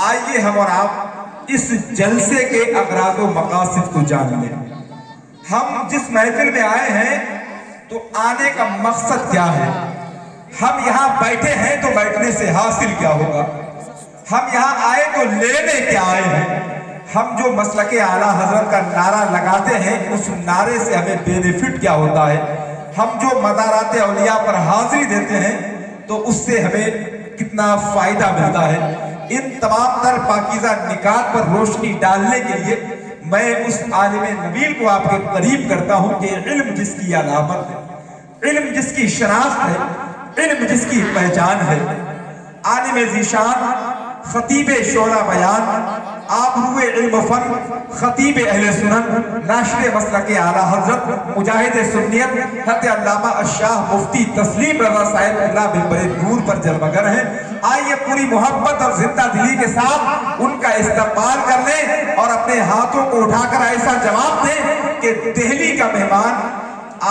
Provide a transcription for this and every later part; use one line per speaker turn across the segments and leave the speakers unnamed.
آئیے ہم اور آپ اس جلسے کے اغراض و مقاصد کو جان لیں۔ ہم جس محفل میں آئے ہیں تو آنے کا مقصد کیا ہے؟ ہم یہاں بیٹھے ہیں تو بیٹھنے سے حاصل کیا ہوگا؟ ہم یہاں آئے تو لینے کیا آئے ہیں؟ ہم جو مسلک اعلیٰ حضرت کا نعرہ لگاتے ہیں اس نعرے سے ہمیں بینیفٹ کیا ہوتا ہے؟ ہم جو مزارات اولیاء پر حاضری دیتے ہیں تو اس سے ہمیں کتنا فائدہ ملتا ہے؟ ان تمام تر پاکیزہ نکات پر روشنی ڈالنے کے لیے میں اس عالم نبیل کو آپ کے قریب کرتا ہوں کہ علم جس کی علامت ہے، علم جس کی شناخت ہے، علم جس کی پہچان ہے، عالم ذیشان، خطیب شعرا بیان، آبرو علم فن، خطیب اہل سنن، ناشر مسلک اعلیٰ حضرت، مجاہد سنیت، حضرت علامہ الشاہ مفتی تسلیم رضا صاحب اللہ بن نور پر جلوگر ہیں۔ آئیے پوری محبت اور زندہ دلی کے ساتھ ان کا استقبال کر لیں اور اپنے ہاتھوں کو اٹھا کر ایسا جواب دیں کہ دہلی کا مہمان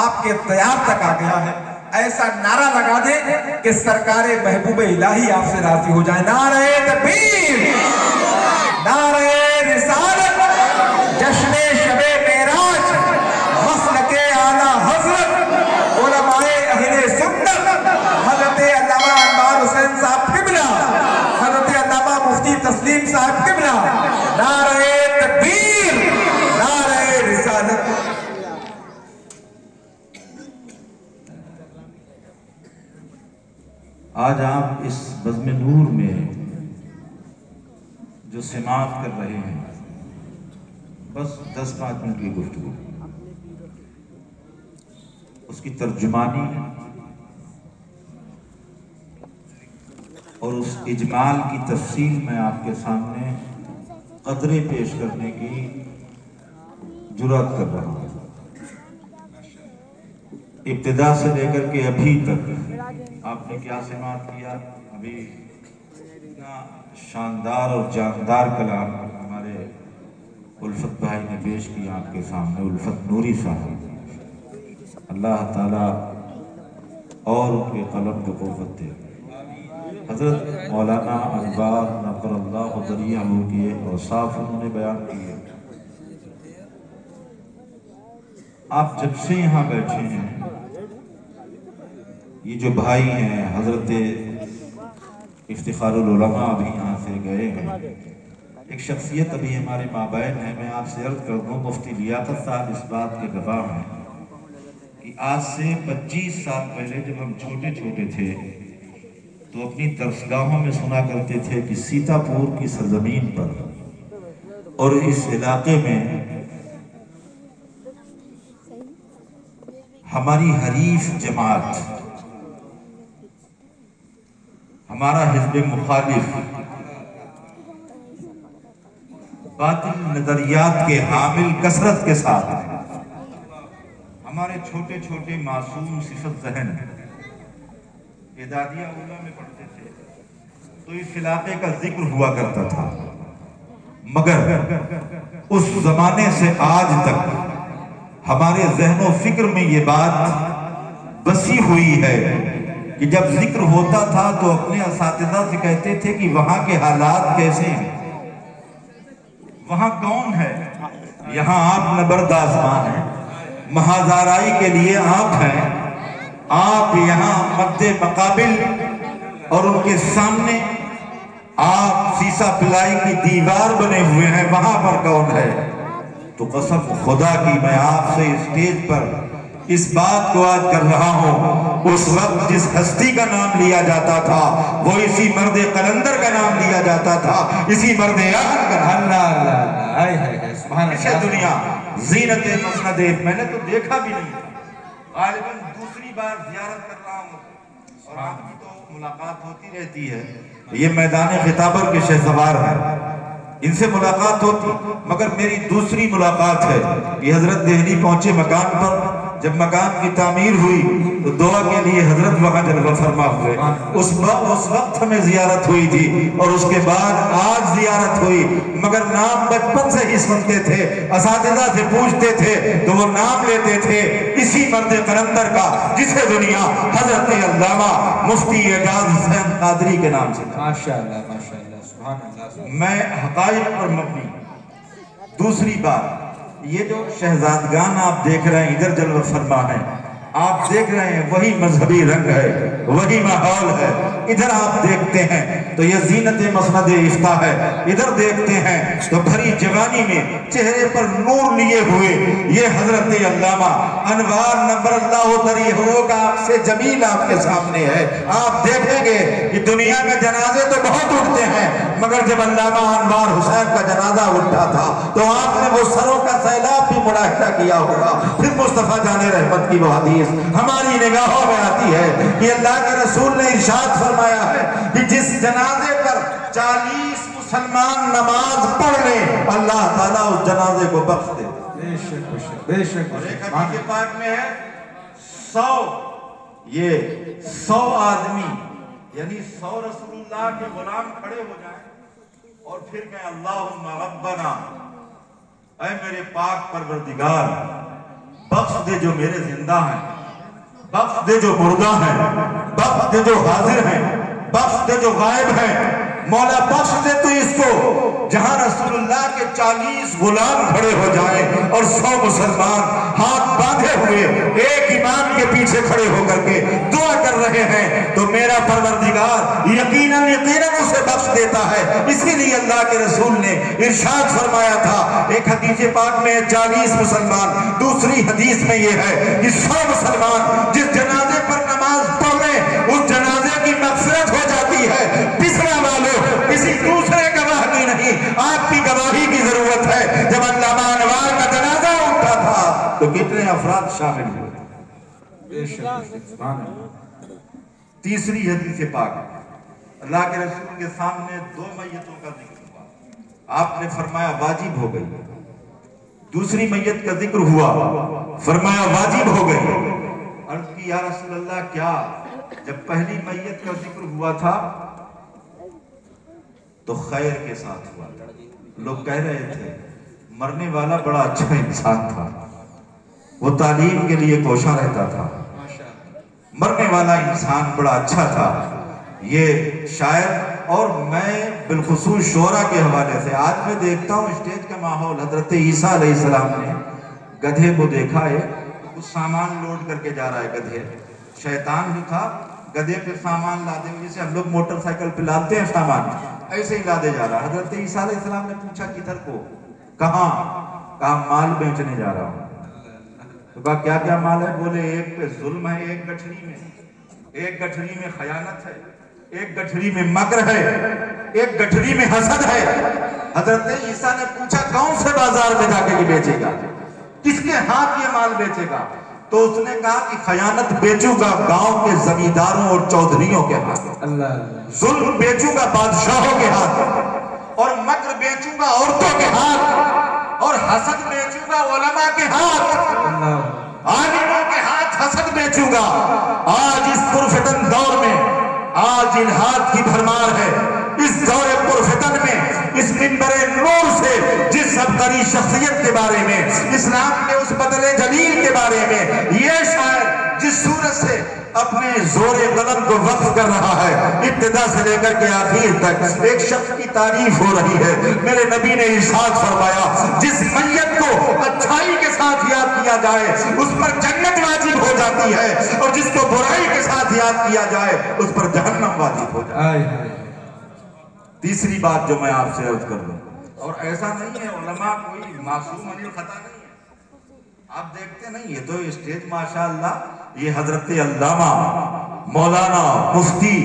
آپ کے دیار تک آ گیا ہے۔ ایسا نعرہ لگا دیں کہ سرکار محبوب الہی آپ سے راضی ہو جائے۔ نعرہ تکبیر، نعرہ رسالت، جشن شب معراج، مسلک اعلیٰ حضرت، علماء اہل سنت، حضرت علامہ انوار حسین صاحب قبلہ، حضرت علامہ مفتی تسلیم صاحب قبلہ، نعرہ تکبیر، نعرہ رسالت۔
آج آپ اس بزم نور میں جو سماعت کر رہے ہیں، بس 10-5 منٹ کی گفتگو، اس کی ترجمانی اور اس اجمال کی تفصیل میں آپ کے سامنے قدرے پیش کرنے کی جرات کر رہا ہوں۔ ابتدا سے لے کر کے ابھی تک آپ نے کیا سماعت کیا؟ ابھی اتنا شاندار اور جاندار کلام ہمارے الفت بھائی نے پیش کیا آپ کے سامنے، الفت نوری صاحب، اللہ تعالیٰ اور ان کے قلم کو قوت دے۔ حضرت مولانا انوار نفر اللہ ضریعہ کے اوصاف انہوں نے بیان کیے۔ آپ جب سے یہاں بیٹھے ہیں، یہ جو بھائی ہیں حضرت افتخار العلماء ابھی یہاں سے گئے ہیں، ایک شخصیت ابھی ہمارے مابین ہے، میں آپ سے عرض کر دوں، مفتی لیاقت صاحب اس بات کے گواہ ہیں کہ آج سے 25 سال پہلے جب ہم چھوٹے چھوٹے تھے تو اپنی درسگاہوں میں سنا کرتے تھے کہ سیتا پور کی سرزمین پر اور اس علاقے میں ہماری حریف جماعت، ہمارا حزب مخالف باطل نظریات کے حامل کثرت کے ساتھ ہیں۔ ہمارے چھوٹے چھوٹے معصوم صفت ذہن اعدادیہ اولیٰ میں پڑھتے تھے تو اس علاقے کا ذکر ہوا کرتا تھا، مگر اس زمانے سے آج تک ہمارے ذہن و فکر میں یہ بات بسی ہوئی ہے کہ جب ذکر ہوتا تھا تو اپنے اساتذہ سے کہتے تھے کہ وہاں کے حالات کیسے ہیں، وہاں کون ہے؟ یہاں آپ نبرد آسمان ہیں، مہازارائی کے لیے آپ ہیں، آپ یہاں مد مقابل اور ان کے سامنے آپ سیسا پلائی کی دیوار بنے ہوئے ہیں، وہاں پر کون ہے؟ تو قسم خدا کی میں آپ سے اسٹیج پر اس بات کو آج کر رہا ہوں، اس وقت جس ہستی کا نام لیا جاتا تھا وہ اسی مرد قلندر کا نام لیا جاتا تھا، اسی مرد آخر کا نام۔ اللہ دنیا زینت مسند، میں نے تو دیکھا بھی نہیں تھا، غالباً دوسری بار زیارت کر رہا ہوں اور آپ کی تو ملاقات ہوتی رہتی ہے۔ یہ میدان خطابر کے شہسوار ہیں، ان سے ملاقات ہوتی، مگر میری دوسری ملاقات ہے کہ حضرت دہلی پہنچے مکان پر، جب مکان کی تعمیر ہوئی تو دعا کے لیے حضرت وہاں جلوہ فرما ہوئے، اس وقت ہمیں زیارت ہوئی تھی اور اس کے بعد آج زیارت ہوئی، مگر نام بچپن سے ہی سنتے تھے، اساتذہ سے پوچھتے تھے تو وہ نام لیتے تھے اسی مرد قلندر کا جسے دنیا حضرت علامہ مفتی اعجاز حسین قادری کے نام سے۔
ماشاءاللہ ماشاءاللہ
میں حقائق پر مبنی. دوسری بات، یہ جو شہزادگان آپ دیکھ رہے ہیں ادھر جلوہ فرما ہے، آپ دیکھ رہے ہیں وہی مذہبی رنگ ہے، وہی ماحول ہے. ادھر آپ دیکھتے ہیں تو یہ زینت مسند افتاح ہے، ادھر دیکھتے ہیں تو بھری جوانی میں چہرے پر نور لیے ہوئے یہ حضرت علامہ انوار نور اللہ طریحہ کا عکس جمیل آپ کے سامنے ہے. آپ دیکھیں گے کہ دنیا میں جنازے تو بہت اٹھتے ہیں، مگر جب علامہ انوار حسین کا جنازہ اٹھا تھا تو آپ نے وہ سروں کا سیلاب بھی ملاحظہ کیا ہوگا. پھر مصطفیٰ جان رحمت کی وہ حدیث ہماری نگاہوں میں آتی ہے کہ اللہ کے رسول نے ارشاد فرمایا ہے کہ جس جنازے پر 40 مسلمان نماز پڑھ لیں اللہ تعالیٰ اس جنازے کو بخش دے.
بے شک.
اور ایک حدیث پاک میں ہے 100 آدمی یعنی 100 رسول اللہ کے غلام کھڑے ہو جائیں اور پھر کہیں اللہم ربنا، اے میرے پاک پروردگار بخش دے جو میرے زندہ ہیں، بخش دے جو مردہ ہیں، بخش دے جو حاضر ہیں، بخش دے جو غائب ہیں. مولا بخش دے تو اس کو جہاں رسول اللہ کے 40 غلام کھڑے ہو جائیں اور 100 مسلمان ہاتھ باندھے ہوئے ایک امام کے پیچھے کھڑے ہو کر کے دعا کر رہے ہیں تو میرا پروردگار یقیناً اسے بخش دیتا ہے. اسی لیے اللہ کے رسول نے ارشاد فرمایا تھا ایک حدیث پاک میں 40 مسلمان، دوسری حدیث میں یہ ہے کہ 100 مسلمان جس جنازے پر نماز پڑھ رہے اس جنازے کی مغفرت ہو جاتی ہے. پچھلا والوں کسی دوسرے گواہ کی نہیں، آپ کی گواہی کی ضرورت ہے. جب علامہ انوار کا جنازہ اٹھا تھا تو کتنے افراد شامل ہوئے. تیسری حدیث پاک اللہ کے رسول کے سامنے 2 میتوں کا ذکر ہوا، آپ نے فرمایا واجب ہو گئی. دوسری میت کا ذکر ہوا، فرمایا واجب ہو گئی. عرض کی یا رسول اللہ کیا؟ جب پہلی میت کا ذکر ہوا تھا تو خیر کے ساتھ ہوا تھا. لوگ کہہ رہے تھے مرنے والا بڑا اچھا انسان تھا، وہ تعلیم کے لیے کوشاں رہتا تھا، مرنے والا انسان بڑا اچھا تھا. یہ شاعر اور میں بالخصوص شعرا کے حوالے سے آج میں دیکھتا ہوں اسٹیج کا ماحول. حضرت عیسیٰ علیہ السلام نے گدھے کو دیکھا ہے، کچھ سامان لوڈ کر کے جا رہا ہے گدھے. شیطان جو تھا گدھے پہ سامان لاتے ہوئے، جیسے ہم لوگ موٹر سائیکل پہ لاتے ہیں سامان، ایسے ہی لادے جا رہا. حضرت عیسیٰ علیہ السلام نے پوچھا کدھر کو؟ کہاں؟ کہا مال بیچنے جا رہا ہوں. تو کہا کیا کیا مال ہے؟ بولے ایک پہ ظلم ہے، ایک گٹھڑی میں خیانت ہے، ایک گٹھڑی میں مکر ہے، ایک گٹھڑی میں حسد ہے. حضرت عیسیٰ نے پوچھا کون سے بازار میں جا کے یہ بیچے گا، کس کے ہاتھ یہ مال بیچے گا؟ تو اس نے کہا کہ خیانت بیچوں گا گاؤں کے زمینداروں اور چودھریوں کے ہاتھ، ظلم بیچوں گا بادشاہوں کے ہاتھ، اور مکر بیچوں گا عورتوں کے ہاتھ، اور حسد بیچوں گا علماء کے ہاتھ، عالموں کے ہاتھ حسد بیچوں گا. آج اس پرفتن دور میں آج الہاد کی بھرمار ہے. اس دور پرفتن میں اس منبر نور سے جس عبقری شخصیت کے بارے میں، اسلام کے اس بدل جلیل کے بارے میں یہ شاعر جس صورت سے اپنے زور قلم کو وقف کر رہا ہے، ابتدا سے لے کر کے آخر تک ایک شخص کی تعریف ہو رہی ہے. میرے نبی نے ارشاد فرمایا جس میت کو اچھائی کے ساتھ یاد کیا جائے اس پر جنت واجب ہو جاتی ہے، اور جس کو برائی کے ساتھ یاد کیا جائے اس پر جہنم واجب ہو جاتی ہے. تیسری بات جو میں آپ سے عرض کر لوں، اور ایسا نہیں ہے علماء کوئی معصوم علی خطا نہیں ہے، آپ دیکھتے نہیں، یہ تو اسٹیج ماشاءاللہ یہ حضرت علامہ مولانا مفتی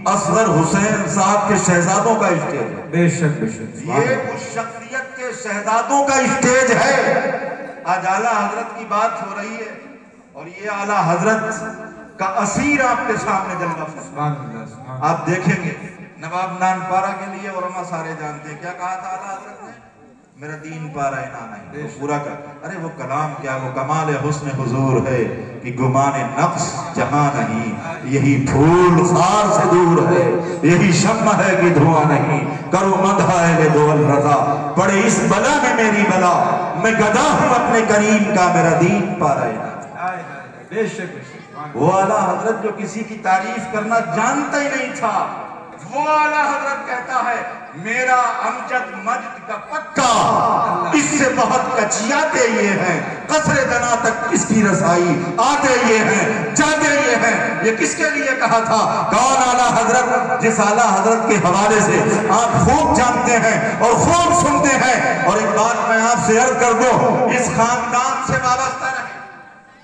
اصغر حسین صاحب کے شہزادوں کا اسٹیج ہے.
بے شک بے شک،
یہ اس شخصیت کے شہزادوں کا اسٹیج ہے. آج اعلیٰ حضرت کی بات ہو رہی ہے اور یہ اعلیٰ حضرت کا اسیر آپ کے سامنے جلوہ فرما. آپ دیکھیں گے نواب نان پارا کے لیے علماء سارے جانتے ہیں کیا کہا تھا اعلیٰ حضرت نے؟ میرا دین پارا ہے نانا ہے پورا کر. ارے وہ کلام کیا، وہ کمال حسن حضور ہے کہ گمان نفس جہاں نہیں، یہی پھول خار سے دور ہے، یہی شمع ہے کہ دھواں نہیں. کرو مدح اہل دول رضا، پڑے اس بلا میں میری بلا، میں گدا ہوں اپنے کریم کا، میرا دین پارا ہے.
بے شک
وہ اعلیٰ حضرت جو کسی کی تعریف کرنا جانتا ہی نہیں تھا، وہ اعلیٰ حضرت کہتا ہے میرا امجد مجد کا پکا، اس سے بہت کچیاتے یہ ہیں، قصر دنا تک کس کی رسائی، آتے یہ ہیں جاتے یہ ہیں۔ یہ کس کے لیے کہا تھا؟ کون اعلیٰ حضرت؟ جس اعلیٰ حضرت کے حوالے سے آپ خوب جانتے ہیں اور خوب سنتے ہیں۔ اور ایک بات میں آپ سے عرض کر دوں، اس خاندان سے وابستہ رہے،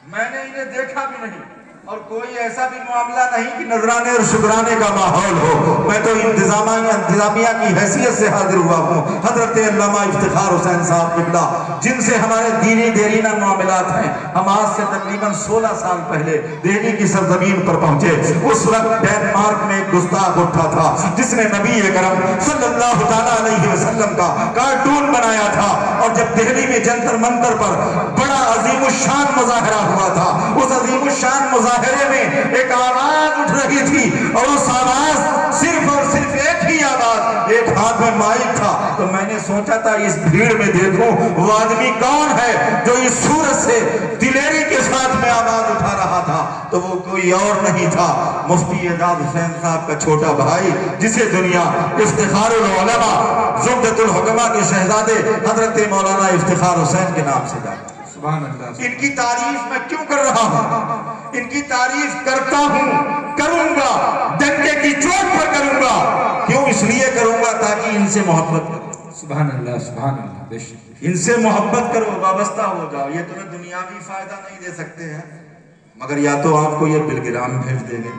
میں نے انہیں دیکھا بھی نہیں اور کوئی ایسا بھی معاملہ نہیں کہ نذرانے اور شکرانے کا ماحول ہو۔ میں تو انتظامیہ کی حیثیت سے حاضر ہوا ہوں۔ حضرت علامہ افتخار حسین صاحب قبلہ، جن سے ہمارے دینی دیرینہ معاملات ہیں، ہم آج سے تقریباً 16 سال پہلے دہلی کی سرزمین پر پہنچے۔ اس وقت ڈینمارک میں ایک گستاخ اٹھا تھا جس نے نبی اکرم صلی اللہ تعالیٰ علیہ وسلم کا کارٹون بنایا تھا، اور جب دہلی میں جنتر منتر پر بڑا عظیم الشان مظاہرہ ہوا تھا، اس عظیم الشان مظاہرے میں ایک آواز اٹھ رہی تھی، اور اس آواز صرف اور صرف ایک ہی آواز، ایک ہاتھ میں مائک تھا۔ تو میں نے سوچا تھا اس بھیڑ میں دیکھوں وہ آدمی کون ہے جو اس صورت سے دلیری کے ساتھ میں آواز اٹھا رہا تھا، تو وہ کوئی اور نہیں تھا، مفتی اعجاز حسین صاحب کا چھوٹا بھائی، جسے دنیا افتخار العلماء زبدۃ الحکماء کے شہزادے حضرت مولانا افتخار حسین کے نام سے جانتے ہیں۔
سبحان اللہ۔
ان کی تعریف میں کیوں کر رہا ہوں؟ ان کی تعریف کرتا ہوں، کروں گا، ڈنکے کی چوٹ پر کروں گا۔ کیوں؟ اس لیے کروں گا تاکہ ان سے محبت کرو۔
سبحان اللہ، سبحان اللہ، بے شک۔
ان سے محبت کرو، وابستہ ہو جاؤ۔ یہ تمہیں دنیاوی فائدہ نہیں دے سکتے ہیں، مگر یا تو آپ کو یہ بلگرام بھیج دیں گے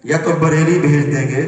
یا تو بریلی بھیج دیں گے،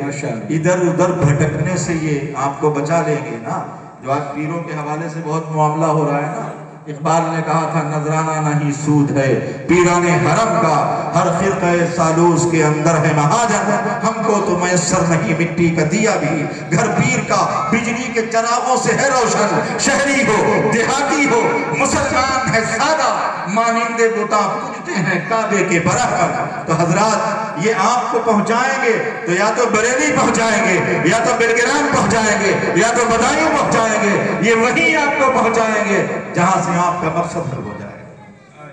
ادھر ادھر بھٹکنے سے یہ آپ کو بچا لیں گے نا۔ جو آج پیروں کے حوالے سے بہت معاملہ ہو رہا ہے نا، اقبال نے کہا تھا نذرانہ نہیں سود ہے پیران حرم کا، ہر خرقہ سالوس کے اندر ہے مہاجن، ہم کو تو میسر نہیں مٹی کا دیا بھی، گھر پیر کا بجلی کے چراغوں سے ہے روشن، شہری ہو دیہاتی ہو مسلمان ہے سادہ، مانند بتاں پوجتے ہیں کعبے کے برابر۔ تو حضرات یہ آپ کو پہنچائیں گے تو یا تو بریلی پہنچائیں گے، یا تو بلگرام پہنچائیں گے، یا تو بدایوں پہنچائیں گے، یہ وہیں آپ کو پہنچائیں گے جہاں سے آپ کا مقصد حل ہو جائے۔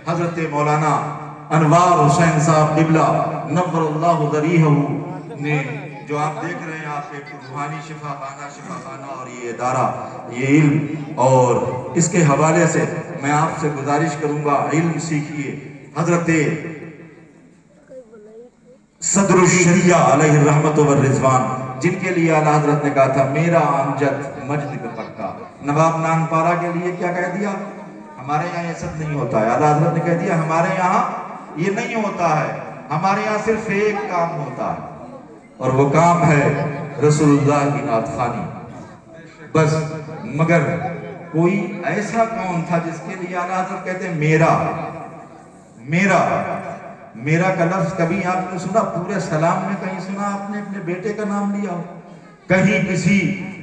حضرت مولانا انوار حسین صاحب قبلہ نور اللہ ذریحہ نے جو آپ دیکھ رہے ہیں، آپ ایک روحانی شفا خانہ اور یہ ادارہ، یہ علم، اور اس کے حوالے سے میں آپ سے گزارش کروں گا علم سیکھیے۔ حضرت صدر الشریعہ علیہ الرحمت والرضوان، جن کے لیے اعلیٰ حضرت نے کہا تھا میرا امجد مجد کا پکا، نواب نان پارا کے لیے کیا کہہ دیا؟ ہمارے یہاں یہ سب نہیں ہوتا ہے۔ اعلیٰ حضرت نے کہہ دیا ہمارے یہاں یہ نہیں ہوتا ہے، ہمارے یہاں صرف ایک کام ہوتا ہے، اور وہ کام ہے رسول اللہ کی نعت خوانی بس۔ مگر کوئی ایسا کون تھا جس کے لیے اعلیٰ حضرت کہتے ہیں میرا میرا میرا کا لفظ کبھی آپ نے سنا؟ پورے سلام میں کہیں سنا آپ نے اپنے بیٹے کا نام لیا ہو؟ کہیں کسی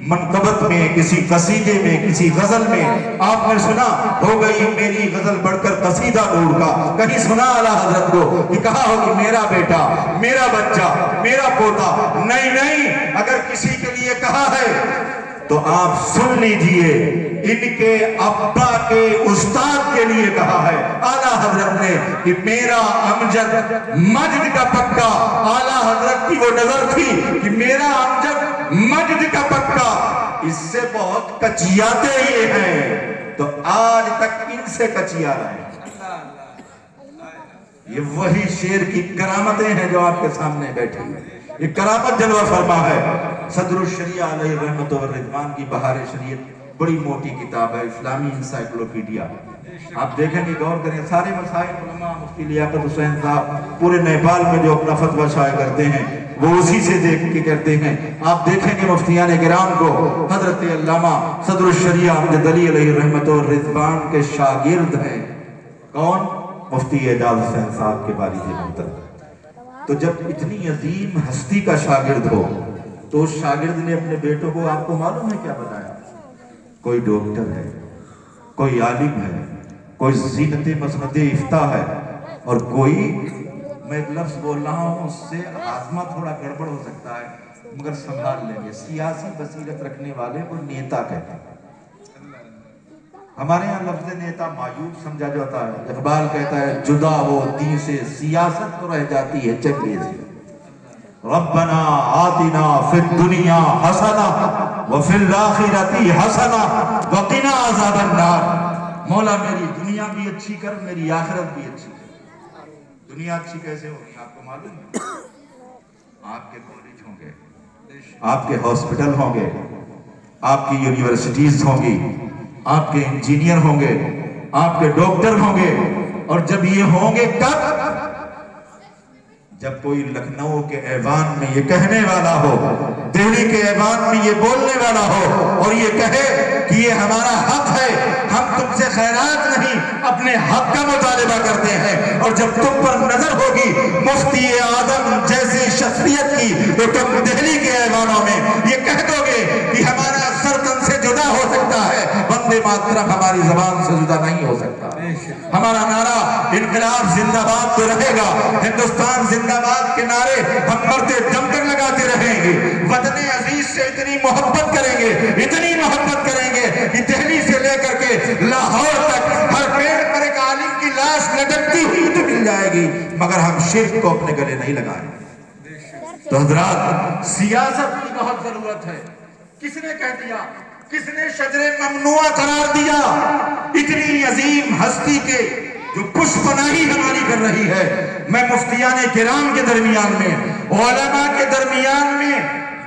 منقبت میں، کسی قصیدے میں، کسی غزل میں آپ نے سنا ہو گئی میری غزل بڑھ کر قصیدہ نور کا؟ کہیں سنا اعلیٰ حضرت کو کہ کہا ہو کہ میرا بیٹا، میرا بچہ، میرا پوتا؟ نہیں نہیں، اگر کسی کے لیے کہا ہے تو آپ سن لیجئے، ان کے ابا کے استاد کے لیے کہا ہے اعلیٰ حضرت نے کہ میرا امجد مجد کا پکا۔ اعلیٰ حضرت کی وہ نظر تھی کہ میرا امجد مجد کا پکا، اس سے بہت کچیاتے یہ ہیں، تو آج تک ان سے کچیا رہے ہیں۔ یہ وہی شیر کی کرامتیں ہیں جو آپ کے سامنے بیٹھی ہیں، یہ کرامت جلوہ فرما ہے۔ صدر الشریعہ علیہ الرحمت والرضوان کی بہار شریعت بڑی موٹی کتاب ہے، اسلامی انسائیکلوپیڈیا۔ آپ دیکھیں گے، غور کریں، سارے مسائل علماء مفتی لیاقت حسین صاحب پورے نیپال میں جو اپنا فتویٰ شائع کرتے ہیں وہ اسی سے دیکھ کے کرتے ہیں۔ آپ دیکھیں گے مفتیان کرام کو حضرت علامہ صدر الشریعہ امجد علی علیہ الرحمت والرضوان کے شاگرد ہیں۔ کون؟ مفتی اعجاز حسین صاحب کے والد محترم۔ تو جب اتنی عظیم ہستی کا شاگرد ہو تو اس شاگرد نے اپنے بیٹوں کو آپ کو معلوم ہے کیا بتایا؟ کوئی ڈاکٹر ہے، کوئی عالم ہے، کوئی زینت مسند افتاء ہے، اور کوئی، میں ایک لفظ بول رہا ہوں اس سے آزما تھوڑا گڑبڑ ہو سکتا ہے مگر سنبھال لیں گے، سیاسی بصیرت رکھنے والے کو نیتا کہتے ہیں۔ ہمارے یہاں لفظ نیتا معیوب سمجھا جاتا ہے۔ اقبال کہتا ہے جدا وہ دین سے سیاست تو رہ جاتی ہے چکے سے۔ ربنا آتنا فی الدنیا حسنہ وفی الآخرۃ حسنہ وقنا عذاب النار۔ مولا میری دنیا بھی اچھی کر، میری آخرت بھی اچھی کر۔ دنیا اچھی کیسے ہوگی آپ کو معلوم ہے؟ آپ کے کالج ہوں گے، آپ کے ہاسپٹل ہوں گے، آپ کی یونیورسٹیز ہوں گی، آپ کے انجینئر ہوں گے، آپ کے ڈاکٹر ہوں گے، اور جب یہ ہوں گے کب؟ جب کوئی لکھنؤ کے ایوان میں یہ کہنے والا ہو، دہلی کے ایوان میں یہ بولنے والا ہو اور یہ کہے کہ یہ ہمارا حق ہے، ہم تم سے خیرات نہیں اپنے حق کا مطالبہ کرتے ہیں، اور جب تم پر نظر ہوگی مفتی اعظم جیسی شخصیت کی تو تم دہلی کے ایوانوں میں یہ کہہ دو گے کہ ہمارا سر تن سے جدا ہو سکتا ہے، وندے ماترم ہماری زبان سے جدا نہیں ہو سکتا۔ ہمارا نعرہ انقلاب زندہ باد تو رہے گا، ہندوستان زندہ باد کے نعرے ہم مرتے دم تک لگاتے رہیں گے، وطن عزیز سے اتنی محبت کریں گے، اتنی محبت کریں گے کہ دہلی سے لے کر کے لاہور تک ہر پیڑ پر ایک عالم کی لاش لٹکتی ہوئی تو مل جائے گی، مگر ہم شرک کو اپنے گلے نہیں لگائیں گے۔ تو حضرات، سیاست کی بہت ضرورت ہے۔ کس نے کہہ دیا؟ کس نے شجر ممنوع قرار دیا؟ اتنی عظیم ہستی کے جو پشت پناہی ہماری کر رہی ہے۔ میں مفتیان کرام کے درمیان میں، علماء کے درمیان میں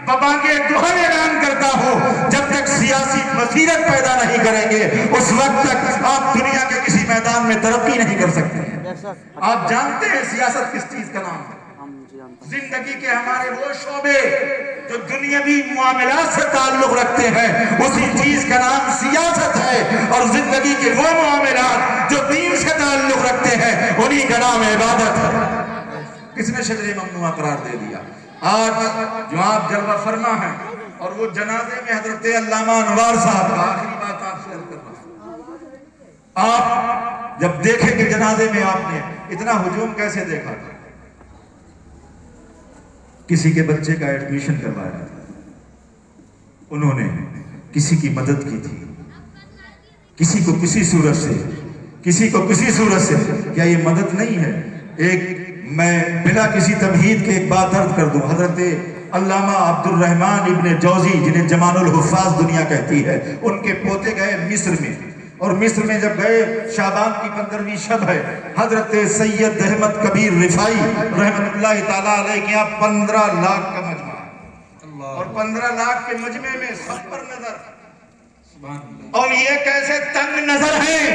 بابانگے دوہر اعلان کرتا ہوں، جب تک سیاسی بصیرت پیدا نہیں کریں گے اس وقت تک آپ دنیا کے کسی میدان میں ترقی نہیں کر سکتے۔ آپ جانتے ہیں سیاست کس چیز کا نام ہے؟ زندگی کے ہمارے وہ شعبے جو دنیاوی معاملات سے تعلق رکھتے ہیں اسی چیز کا نام سیاست ہے، اور زندگی کے وہ معاملات جو دین سے تعلق رکھتے ہیں انہی کا نام عبادت ہے۔ کس نے شجر ممنوع قرار دے دیا؟ آج جو آپ جلوہ فرما ہیں، اور وہ جنازے میں حضرت علامہ انوار صاحب کا آخری بات آپ سے عرض کر رہا ہوں۔ آپ جب دیکھیں کہ جنازے میں آپ نے اتنا ہجوم کیسے دیکھا تھا؟ کسی کے بچے کا ایڈمیشن کروایا تھا، انہوں نے کسی کی مدد کی تھی، کسی کو کسی صورت سے، کسی کو کسی صورت سے۔ کیا یہ مدد نہیں ہے؟ میں بلا کسی تمہید کے ایک بات عرض کر دوں، حضرت علامہ عبد الرحمن ابن جوزی جنہیں جمان الحفاظ دنیا کہتی ہے، ان کے پوتے گئے مصر میں، اور مصر میں جب گئے شعبان کی 15ویں شب ہے، حضرت سید احمد کبیر رفائی رحمت اللہ تعالیٰ علیہ کے یہاں 15 لاکھ کا مجمع ہے، اور 15 لاکھ کے مجمع میں سب پر نظر، اور یہ کیسے تنگ نظر ہیں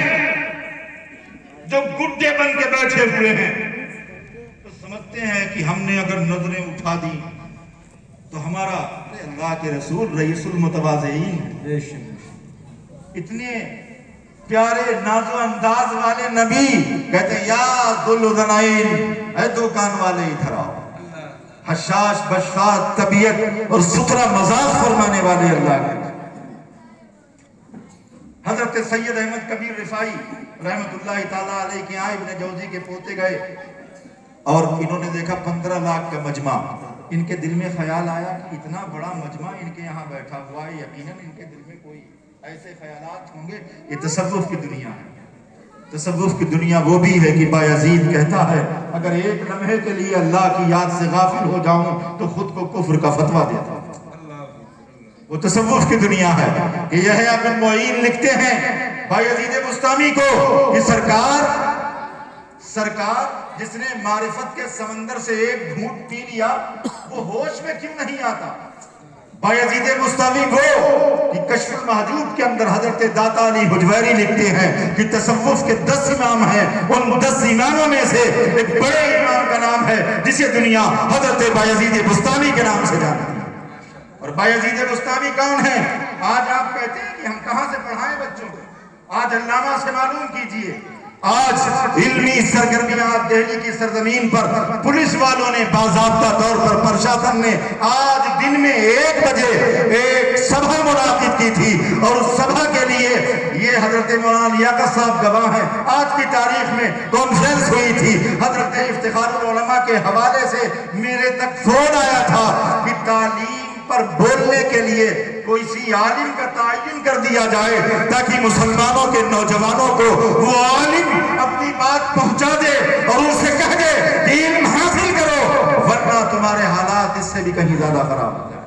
جو گڈے بن کے بیٹھے ہوئے ہیں، تو سمجھتے ہیں کہ ہم نے اگر نظریں اٹھا دی تو ہمارا اللہ کے رسول رئیس المتواضعین، اتنے پیارے ناز و انداز والے نبی کہتے ہیں یا ذوالذنائن، اے دو کان والے ادھر آؤ، حشاش بشاش طبیعت اور ستھرا مزاج فرمانے والے اللہ کے حضرت سید احمد کبیر رفائی رحمت اللہ تعالیٰ علیہ کے آئے ابن جوزی کے پوتے گئے، اور انہوں نے دیکھا 15 لاکھ کا مجمع۔ ان کے دل میں خیال آیا کہ اتنا بڑا مجمع ان کے یہاں بیٹھا ہوا ہے، یقیناً ان کے دل میں کوئی ایسے خیالات ہوں گے۔ یہ تصوف کی دنیا ہے، تصوف کی دنیا وہ بھی ہے کہ بایزید کہتا ہے اگر ایک لمحے کے لیے اللہ کی یاد سے غافل ہو جاؤں تو خود کو کفر کا فتویٰ دیتا ہوں۔ وہ تصوف کی دنیا ہے کہ یحییٰ بن معین لکھتے ہیں بایزید بسطامی کو کہ سرکار جس نے معرفت کے سمندر سے ایک گھونٹ پی لیا وہ ہوش میں کیوں نہیں آتا؟ بایزید بسطامی کو کہ کشف المحجوب کے اندر حضرت داتا علی حجویری لکھتے ہیں کہ تصوف کے 10 امام ہیں، ان 10 اماموں میں سے ایک بڑے امام کا نام ہے جسے دنیا حضرت بایزید بسطامی کے نام سے جانتی ہے۔ اور بایزید بسطامی کون ہے؟ آج آپ کہتے ہیں کہ ہم کہاں سے پڑھائیں بچوں کو؟ آج علامہ سے معلوم کیجئے، آج علمی سرگرمیاں دہلی کی سرزمین پر پولیس والوں نے باضابطہ طور پر پرشاسن نے آج دن میں 1 بجے ایک سبھا منعقد کی تھی، اور اس سبھا کے لیے یہ حضرت مولانا لیاقت صاحب گواہ ہیں، آج کی تاریخ میں کانفرنس ہوئی تھی۔ حضرت افتخار العلماء کے حوالے سے میرے تک فون آیا تھا کہ تعلیم پر بولنے کے لیے کوئی سی عالم کا تعین کر دیا جائے تاکہ مسلمانوں کے نوجوانوں کو وہ عالم اپنی بات پہنچا دے اور ان سے کہہ دے کہ علم حاصل کرو، ورنہ تمہارے حالات اس سے بھی کہیں زیادہ خراب ہو جائے۔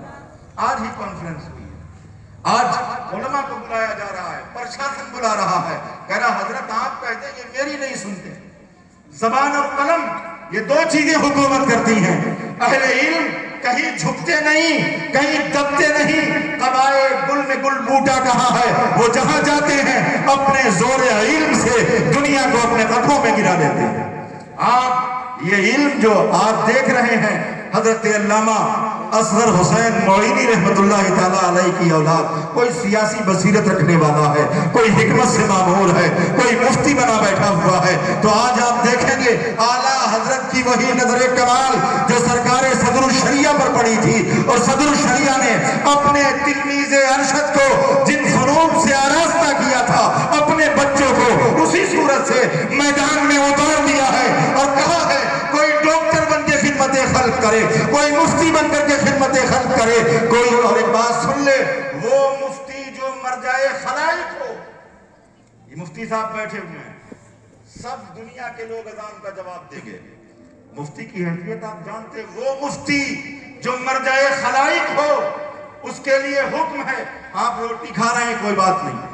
آج ہی کانفرنس ہوئی ہے، آج علماء کو بلایا جا رہا ہے، پرشاسن بلا رہا ہے، کہہ رہا حضرت آپ کہتے ہیں یہ میری نہیں سنتے۔ زبان اور قلم یہ دو چیزیں حکومت کرتی ہیں۔ اہل علم کہیں جھکتے نہیں، کہیں دبتے نہیں۔ قبائے گل میں گل بوٹا کہا ہے، وہ جہاں جاتے ہیں اپنے زور علم سے دنیا کو اپنے قدموں میں گرا دیتے ہیں۔ آپ یہ علم جو آپ دیکھ رہے ہیں، حضرت علامہ اصغر حسین معینی رحمت اللہ تعالیٰ علیہ کی اولاد، کوئی سیاسی بصیرت رکھنے والا ہے، کوئی حکمت سے معمور ہے، کوئی مفتی بنا بیٹھا ہوا ہے، تو آج آپ دیکھیں گے اعلیٰ حضرت کی وہی نظر کمال جو سرکار صدر الشریعہ پر پڑی تھی، اور صدر الشریعہ نے اپنے تلمیذ ارشد کو جن فنون سے آراستہ کیا تھا، اپنے بچوں کو اسی صورت سے میدان میں اتار دیا ہے اور کہا ہے کوئی ڈاکٹر بن کے خدمت خلق کرے، کوئی مفتی بن کر کے خدمت خلق کرے، کوئی اور ایک بات سن لے، وہ مفتی جو مرجائے خلائق ہو۔ یہ مفتی صاحب بیٹھے ہوئے ہیں، سب دنیا کے لوگ اذان کا جواب دیں گے۔ مفتی کی حیثیت آپ جانتے ہیں، وہ مفتی جو مرجائے خلائق ہو، اس کے لیے حکم ہے آپ روٹی کھا رہے ہیں کوئی بات نہیں،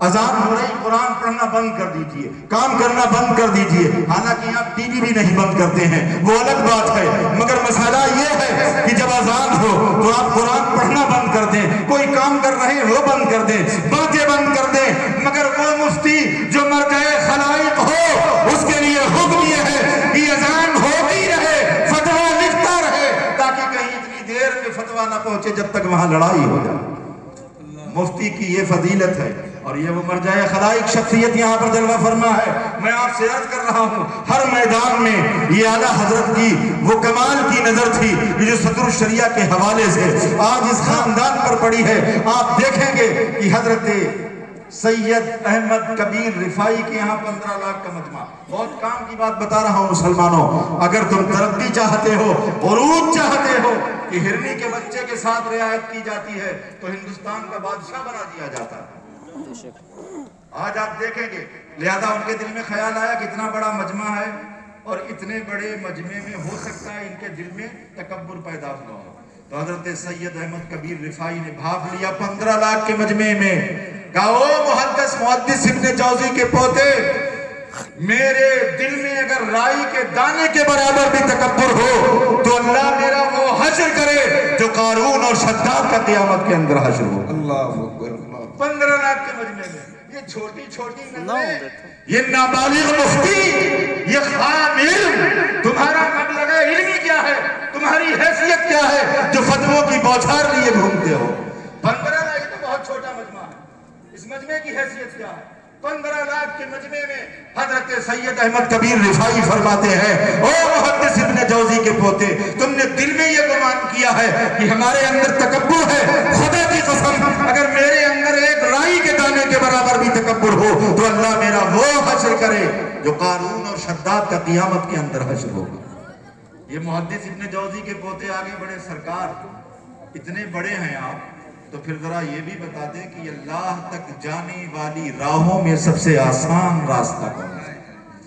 اذان ہو رہی قرآن پڑھنا بند کر دیجئے، کام کرنا بند کر دیجئے۔ حالانکہ آپ ٹی وی بھی نہیں بند کرتے ہیں، وہ الگ بات ہے، مگر مسئلہ یہ ہے کہ جب اذان ہو تو آپ قرآن پڑھنا بند کر دیں، کوئی کام کر رہے ہیں وہ بند کر دیں، باتیں بند کر دیں۔ مگر وہ مفتی جو مرجع خلائق ہو، اس کے لیے حکم یہ ہے کہ اذان ہوتی رہے، فتویٰ لکھتا رہے، تاکہ کہیں اتنی دیر میں فتویٰ نہ پہنچے جب تک وہاں لڑائی ہو جائے۔ مفتی کی یہ فضیلت ہے، اور یہ وہ مرجع خلائق شخصیت یہاں پر جلوہ فرما ہے۔ میں آپ سے عرض کر رہا ہوں، ہر میدان میں یہ اعلیٰ حضرت کی وہ کمال کی نظر تھی جو صدر الشریعہ کے حوالے سے آج اس خاندان پر پڑی ہے۔ آپ دیکھیں گے کہ حضرت سید احمد کبیر رفائی کے یہاں 15 لاکھ کا مجمع، بہت کام کی بات بتا رہا ہوں مسلمانوں، اگر تم ترقی چاہتے ہو، عروج چاہتے ہو کہ ہرنی کے بچے کے ساتھ رعایت کی جاتی ہے تو ہندوستان کا بادشاہ بنا دیا جاتا ہے۔ آج آپ دیکھیں گے، لہذا ان کے دل میں خیال آیا کہ اتنا بڑا مجمع ہے اور اتنے بڑے مجمع میں ہو سکتا ہے ان کے دل میں تکبر پیدا ہوا ہو، تو حضرت سید احمد کبیر رفائی نے بھاپ لیا 15 لاکھ کے مجمع میں، کہا او محدث ابن جوزی کے پوتے، میرے دل میں اگر رائی کے دانے کے برابر بھی تکبر ہو تو اللہ میرا وہ حشر کرے جو قارون اور شداد کا قیامت کے اندر حشر ہو۔ اللہ اکبر۔ 15 لاکھ کے مجمع میں یہ چھوٹی چھوٹی نظریں، یہ نابالغ مفتی، یہ خام علم، تمہارا مبلغ علمی کیا ہے، تمہاری حیثیت کیا ہے جو فتووں کی بوچھار لیے گھومتے ہو۔ 15 لاکھ تو بہت چھوٹا مجمع ہے، اس مجمع کی حیثیت کیا ہے؟ 15 لاکھ کے مجمع میں حضرت سید احمد کبیر رفائی فرماتے ہیں، او محدث ابن جوزی کے پوتے، تم نے دل میں یہ گمان کیا ہے کہ ہمارے اندر تکبر ہے، خدا کی قسم اگر میرے اندر ایک رائی کے دانے کے برابر بھی تکبر ہو تو اللہ میرا وہ حشر کرے جو قارون اور شداد کا قیامت کے اندر حشر ہوگا۔ یہ محدث ابن جوزی کے پوتے آگے بڑے، سرکار اتنے بڑے ہیں آپ، تو پھر ذرا یہ بھی بتا دیں کہ اللہ تک جانے والی راہوں میں سب سے آسان راستہ کون ہے؟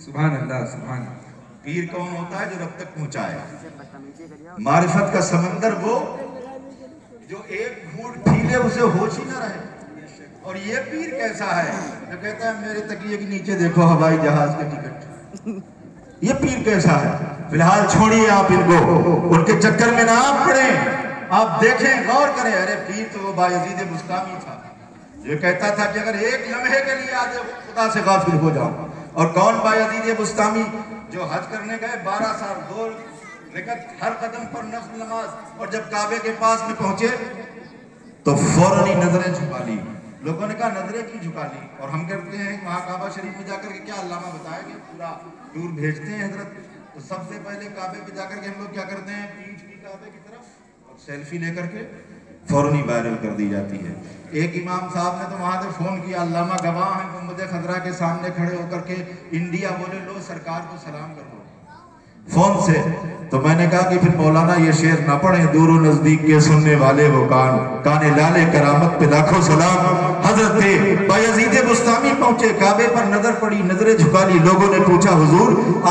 سبحان اللہ، سبحان اللہ۔
پیر کون ہوتا ہے جو رب تک پہنچائے؟ معرفت کا سمندر وہ جو ایک گھونٹ پی لے اسے ہوش ہی نہ رہے۔ اور یہ پیر کیسا ہے جو کہتا ہے میرے تکیے کے نیچے دیکھو ہوائی جہاز کا ٹکٹ؟ یہ پیر کیسا ہے؟ فی الحال چھوڑیے آپ ان کو، ان کے چکر میں نہ آپ پڑیں، آپ دیکھیں، غور کریں۔ ارے پیر تو وہ بایزید بستامی تھا جو کہتا تھا کہ اگر ایک لمحے کے لیے آج خدا سے غافل ہو جاؤں۔ اور کون بایزید بستامی؟ جو حج کرنے گئے 12 سال، 2 رکعت ہر قدم پر نفل نماز، اور جب کعبے کے پاس میں پہنچے تو فوراً ہی نظریں جھکا لی۔ لوگوں نے کہا نظریں کیوں جھکا لی؟ اور ہم کہتے ہیں وہاں کعبہ شریف میں جا کر کے کیا علامہ بتائے گے، پورا ٹور بھیجتے ہیں حضرت، تو سب سے پہلے کعبے پہ جا کر کے ہم لوگ کیا کرتے ہیں، پیٹھ کی کعبے کی طرف اور سیلفی لے کر کے فوراً ہی وائرل کر دی جاتی ہے۔ ایک امام صاحب نے تو وہاں سے فون کیا، علامہ گواہ ہیں گنبد خضرا کے سامنے کھڑے ہو کر کے، انڈیا بولے لو سرکار کو سلام کر دو فون سے۔ تو میں نے کہا کہ پھر مولانا یہ شعر نہ پڑھیں، دور و نزدیک کے سننے والے ہو کان لالے کرامت پہ لاکھوں سلام۔ حضرت بایزید بستامی پہنچے، کعبے پر نظر پڑی، نظریں جھکا لی۔ لوگوں نے پوچھا حضور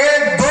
1-2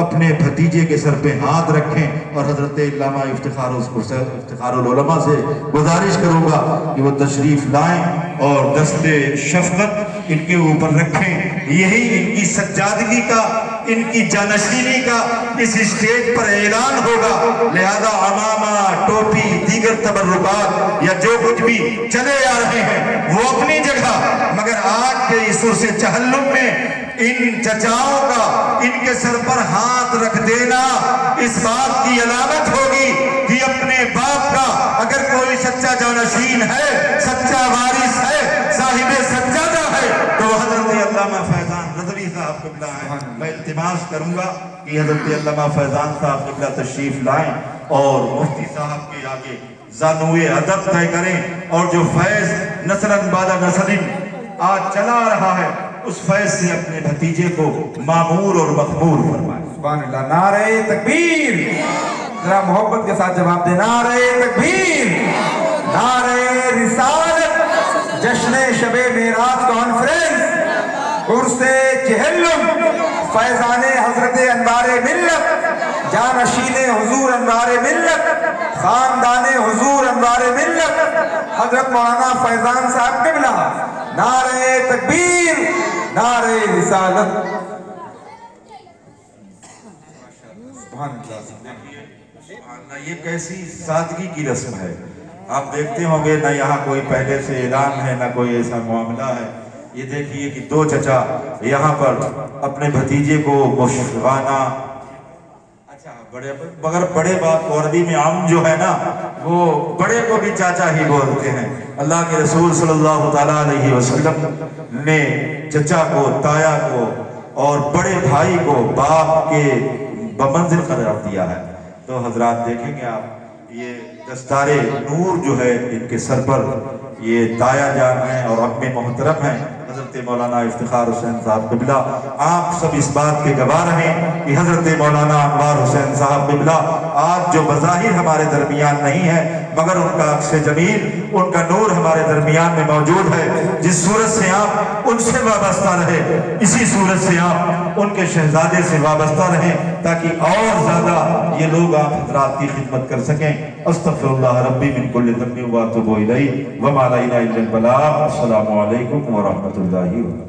اپنے بھتیجے کے سر پہ ہاتھ رکھیں، اور حضرت علامہ افتخار العلماء سے گزارش کروں گا کہ وہ تشریف لائیں اور دست شفقت ان کے اوپر رکھیں۔ یہی ان کی سجادگی کا، ان کی جانشینی کا اس اسٹیج پر اعلان ہوگا۔ لہذا عمامہ، ٹوپی، دیگر تبرکات یا جو کچھ بھی چلے آ رہے ہیں وہ اپنی جگہ، مگر آج کے اس عرص چہلم میں ان چچاؤں کا ان کے سر پر ہاتھ رکھ دینا اس بات کی علامت ہوگی کہ اپنے باپ کا اگر کوئی سچا جانشین ہے، سچا وارث ہے، صاحب سجادہ ہے تو حضرت علامہ فیضان رضوی صاحب قبلہ ہیں۔ میں التماس کروں گا کہ حضرت علامہ فیضان صاحب قبلہ تشریف لائیں اور مفتی صاحب کے آگے زانوئے ادب طے کریں، اور جو فیض نسلاً بعد نسل آج چلا رہا ہے اس فیض سے اپنے بھتیجے کو معمور اور مخمور فرمائیں۔
سبحان اللہ، نعرہ تکبیر، ذرا محبت کے ساتھ جواب دے، نعرہ تکبیر، نعرہ رسالت، جشن شب معراج کانفرنس، عرس چہلم، فیضان حضرت انوار ملت، جانشین حضور انوار ملت، خاندان حضور انوار ملت، حضرت مولانا فیضان صاحب قبلہ، نعرہ تکبیر، نعرہ رسالت۔ سبحان
اللہ، یہ کیسی سادگی کی رسم ہے۔ آپ دیکھتے ہوں گے نہ یہاں کوئی پہلے سے اعلان ہے، نہ کوئی ایسا معاملہ ہے۔ یہ دیکھیے کہ دو چچا یہاں پر اپنے بھتیجے کو مشفقانہ، مگر بڑے بات کو عربی میں عام جو ہے نا وہ بڑے کو بھی چاچا ہی بولتے ہیں۔ اللہ کے رسول صلی اللہ تعالیٰ علیہ وسلم نے چچا کو، تایا کو اور بڑے بھائی کو باپ کے بمنزل قرار دیا ہے۔ تو حضرات دیکھیں گے آپ، یہ دستار نور جو ہے ان کے سر پر، یہ تایا جان ہیں اور اب محترم ہیں حضرت مولانا افتخار حسین صاحب قبلہ۔ آپ سب اس بات کے گواہ رہیں کہ حضرت مولانا انوار حسین صاحب قبلہ آج جو بظاہر ہمارے درمیان نہیں ہے، مگر ان کا عکس جمیل، ان کا نور ہمارے درمیان میں موجود ہے۔ جس صورت سے آپ ان سے وابستہ رہے، اسی صورت سے آپ ان کے شہزادے سے وابستہ رہیں، تاکہ اور زیادہ یہ لوگ آپ حضرات کی خدمت کر سکیں۔ استغفر اللہ ربی من کل ذنب واتوب الیہ وما علینا الا البلاغ۔ السلام علیکم ورحمۃ اللہ وبرکاتہ۔